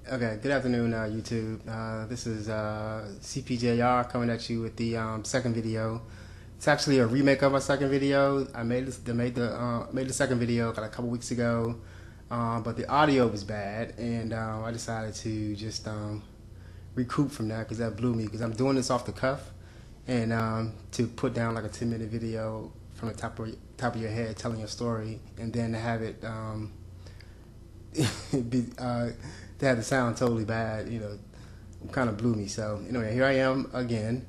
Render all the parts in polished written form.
Okay, good afternoon, YouTube. This is CPJR coming at you with the second video. It's actually a remake of my second video. I made the second video like a couple weeks ago, but the audio was bad, and I decided to just recoup from that because that blew me. Because I'm doing this off the cuff, and to put down like a 10-minute video from the top of your head telling your story, and then to have it be to have the sound totally bad, kind of blew me. So anyway, here I am again,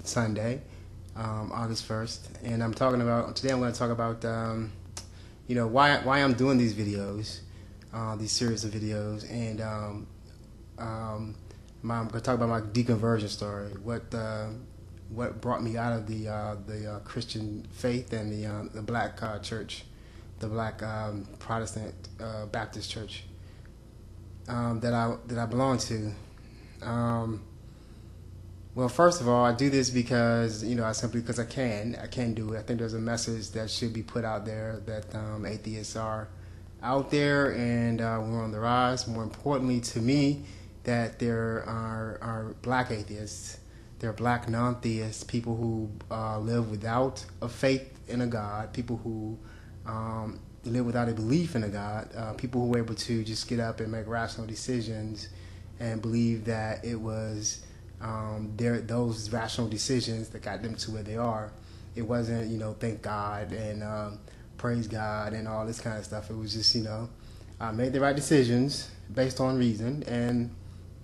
Sunday, August 1st, and today I'm going to talk about, why I'm doing these videos, these series of videos, and I'm going to talk about my deconversion story, what brought me out of the Christian faith and the black church, the black Protestant Baptist church that I belong to. Well, first of all, I do this because because I can do it. I think there's a message that should be put out there that atheists are out there, and we're on the rise. More importantly to me, that there are black atheists. There are black non-theists, people who live without a faith in a God, people who live without a belief in a God, people who were able to just get up and make rational decisions and believe that it was those rational decisions that got them to where they are. It wasn't, thank God and praise God and all this kind of stuff. It was just, I made the right decisions based on reason, and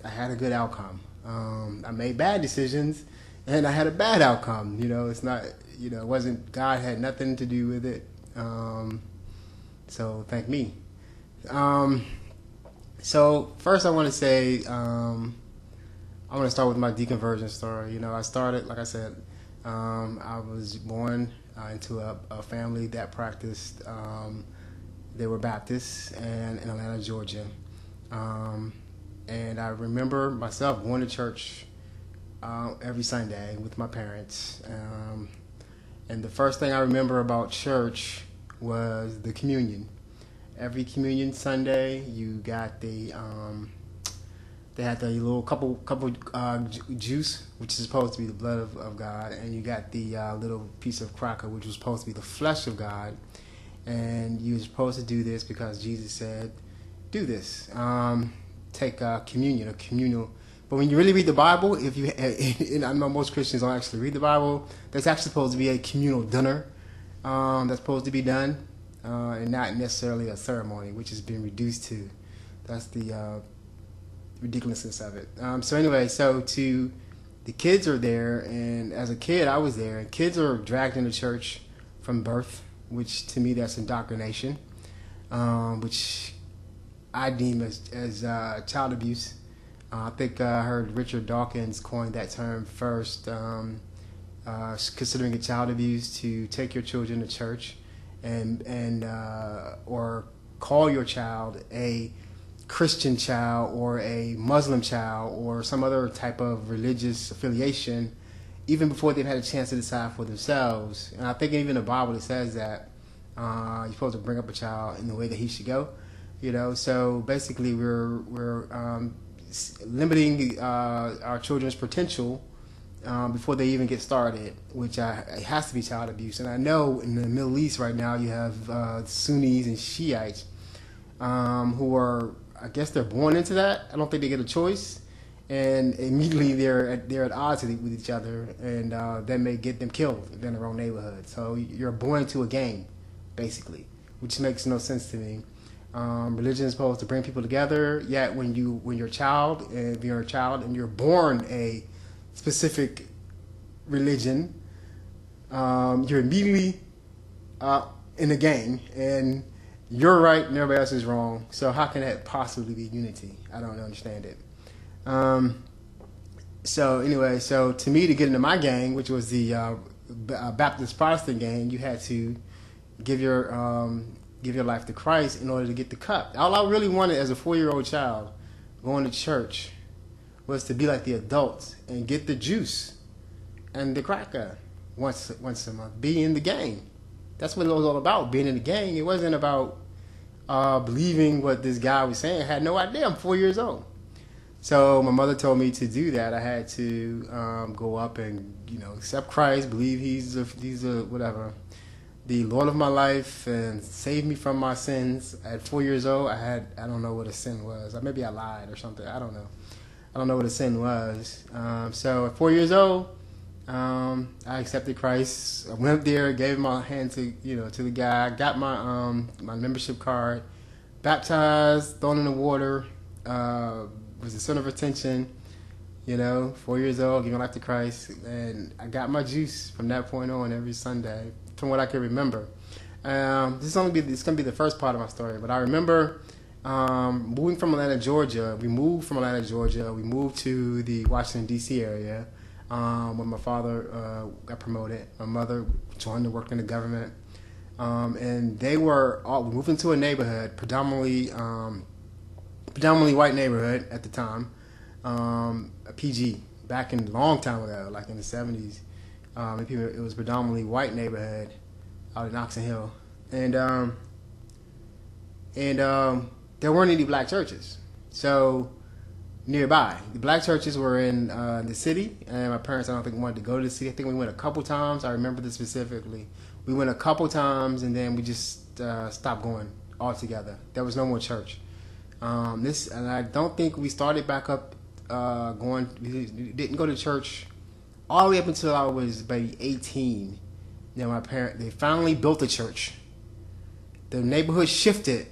I had a good outcome. I made bad decisions, and I had a bad outcome. It's not, it wasn't, God had nothing to do with it. So thank me. So first I want to say, I want to start with my deconversion story. I started, like I said, I was born into a family that practiced, they were Baptists and in Atlanta, Georgia. And I remember myself going to church every Sunday with my parents. And the first thing I remember about church was the communion. Every communion Sunday, you got they had the little couple juice, which is supposed to be the blood of God, and you got the little piece of cracker, which was supposed to be the flesh of God. And you were supposed to do this because Jesus said, do this. Take communion, a communal. But when you really read the Bible, and I know most Christians don't actually read the Bible, there's actually supposed to be a communal dinner that's supposed to be done, and not necessarily a ceremony, which has been reduced to. That's the ridiculousness of it. So anyway, the kids are there, and as a kid, I was there. And kids are dragged into church from birth, which to me that's indoctrination, which I deem as child abuse. I think I heard Richard Dawkins coin that term first, considering it child abuse to take your children to church and or call your child a Christian child or a Muslim child or some other type of religious affiliation even before they've had a chance to decide for themselves. And I think even the Bible it says that you're supposed to bring up a child in the way that he should go. So basically we're limiting our children's potential before they even get started, which it has to be child abuse. And I know in the Middle East right now you have Sunnis and Shiites who are, I guess they're born into that. I don't think they get a choice, and immediately they're at odds with each other, and that may get them killed in their own neighborhood. So you're born into a gang, basically, which makes no sense to me. Religion is supposed to bring people together, yet when you're a child, and you're born a specific religion, you're immediately in a gang, and you're right and everybody else is wrong. So how can that possibly be unity? I don't understand it. So anyway, so to me, to get into my gang, which was the Baptist Protestant gang, you had to give your life to Christ in order to get the cup. All I really wanted as a 4-year-old child going to church was to be like the adults and get the juice and the cracker once a month. Be in the gang. That's what it was all about, being in the gang. It wasn't about believing what this guy was saying. I had no idea. I'm 4 years old. So my mother told me to do that. I had to go up and accept Christ, believe he's whatever, the Lord of my life, and save me from my sins. At 4 years old, I don't know what a sin was. Maybe I lied or something. I don't know. I don't know what a sin was. So at 4 years old, I accepted Christ. I went up there, gave my hand to the guy, got my my membership card, baptized, thrown in the water, was the center of attention. 4 years old, giving life to Christ, and I got my juice from that point on every Sunday, from what I can remember. This gonna be the first part of my story, but I remember moving from Atlanta, Georgia. We moved to the Washington D.C. area when my father got promoted. My mother joined to work in the government, and we moved into a neighborhood, predominantly white neighborhood at the time. A PG back in a long time ago, like in the 70s. It was predominantly white neighborhood out in Oxon Hill, and there weren't any black churches. So nearby, the black churches were in the city, and my parents, I don't think, wanted to go to the city. I think we went a couple times. I remember this specifically. We went a couple times, and then we just stopped going altogether. There was no more church. And I don't think we started back up going. We didn't go to church all the way up until I was maybe 18. Now they finally built a church. The neighborhood shifted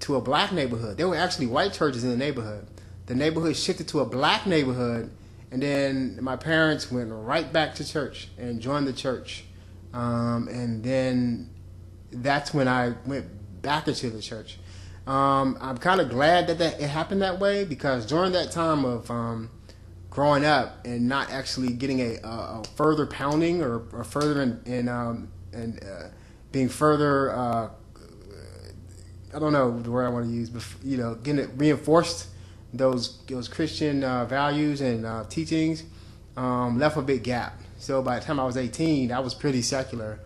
to a black neighborhood. There were actually white churches in the neighborhood. The neighborhood shifted to a black neighborhood, and then my parents went right back to church and joined the church. And then that's when I went back into the church. I'm kind of glad that it happened that way, because during that time of growing up and not actually getting a further pounding or further and being further, I don't know the word I want to use, but getting it reinforced, those Christian values and teachings, left a big gap. So by the time I was 18, I was pretty secular,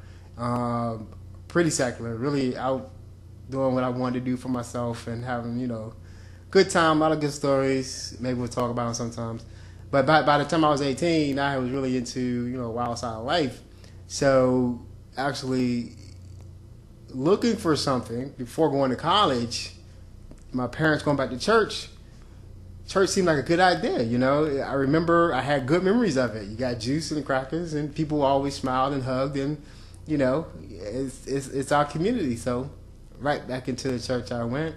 really out doing what I wanted to do for myself and having, good time, a lot of good stories. Maybe we'll talk about them sometimes. But by the time I was 18, I was really into, wild side of life. So actually looking for something before going to college, my parents going back to church seemed like a good idea, I remember I had good memories of it. You got juice and crackers, and people always smiled and hugged, and, it's our community. So right back into the church I went,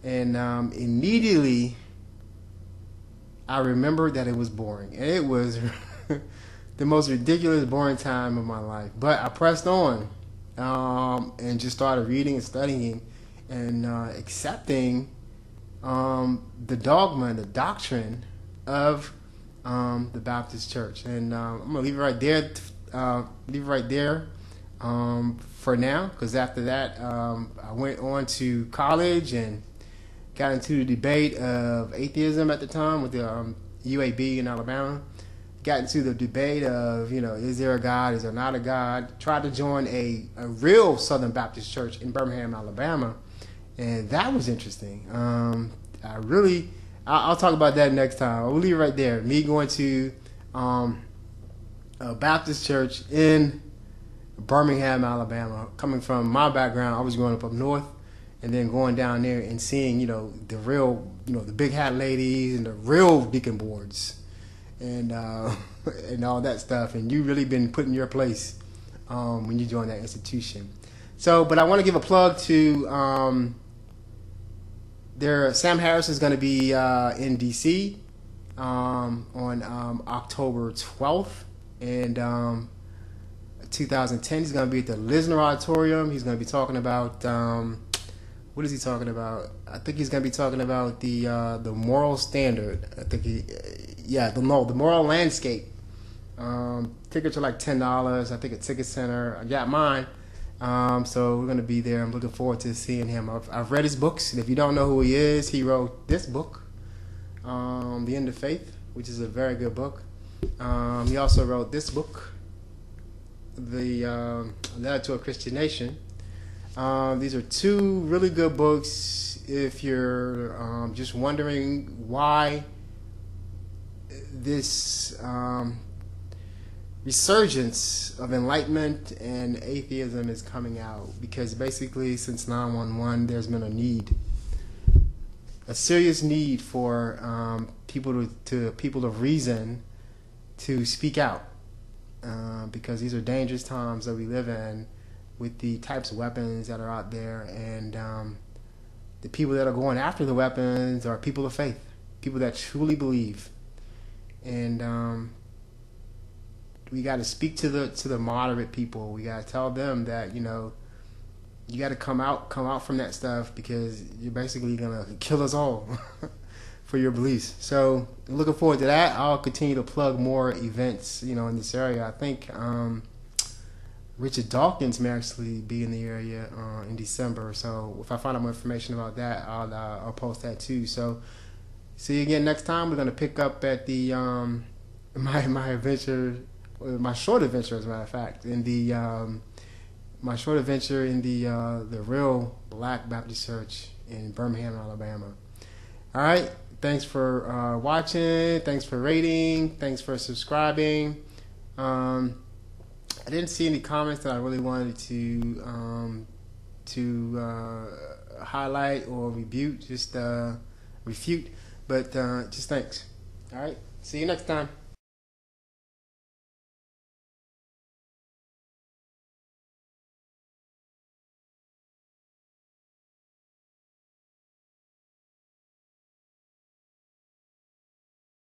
and immediately I remembered that it was boring. And it was the most ridiculous, boring time of my life. But I pressed on and just started reading and studying and accepting the dogma and the doctrine of the Baptist Church. And I'm going to leave it right there for now, because after that I went on to college and got into the debate of atheism at the time with the UAB in Alabama. Got into the debate of, is there a God, is there not a God? Tried to join a real Southern Baptist church in Birmingham, Alabama, and that was interesting. I'll talk about that next time. I'll leave it right there. Me going to a Baptist church in Birmingham, Alabama. Coming from my background, I was growing up north, and then going down there and seeing, the real, the big hat ladies and the real deacon boards, and and all that stuff. And you really been put in your place when you join that institution. So, but I want to give a plug to Sam Harris is going to be in D.C. On October 12th, and 2010. He's going to be at the Lisner Auditorium. He's going to be talking about what is he talking about? I think he's going to be talking about the moral standard. I think the moral landscape. Tickets are like $10. I think at Ticket Center. I got mine. So we're going to be there. I'm looking forward to seeing him. I've read his books, and if you don't know who he is, he wrote this book, The End of Faith, which is a very good book. He also wrote this book, The Letter to a Christian Nation. These are two really good books if you're just wondering why this resurgence of enlightenment and atheism is coming out. Because basically, since 9/11, there's been a serious need for people of reason to speak out, because these are dangerous times that we live in, with the types of weapons that are out there, and the people that are going after the weapons are people of faith, people that truly believe, and we got to speak to the moderate people. We got to tell them that you got to come out from that stuff, because you're basically gonna kill us all for your beliefs. So looking forward to that. I'll continue to plug more events in this area. I think Richard Dawkins may actually be in the area in December. So if I find out more information about that, I'll post that too. So see you again next time. We're gonna pick up at the my adventure, my short adventure, as a matter of fact, in the my short adventure in the real Black Baptist Church in Birmingham, Alabama. All right. Thanks for watching. Thanks for rating. Thanks for subscribing. I didn't see any comments that I really wanted to highlight or refute, but just thanks. All right. See you next time.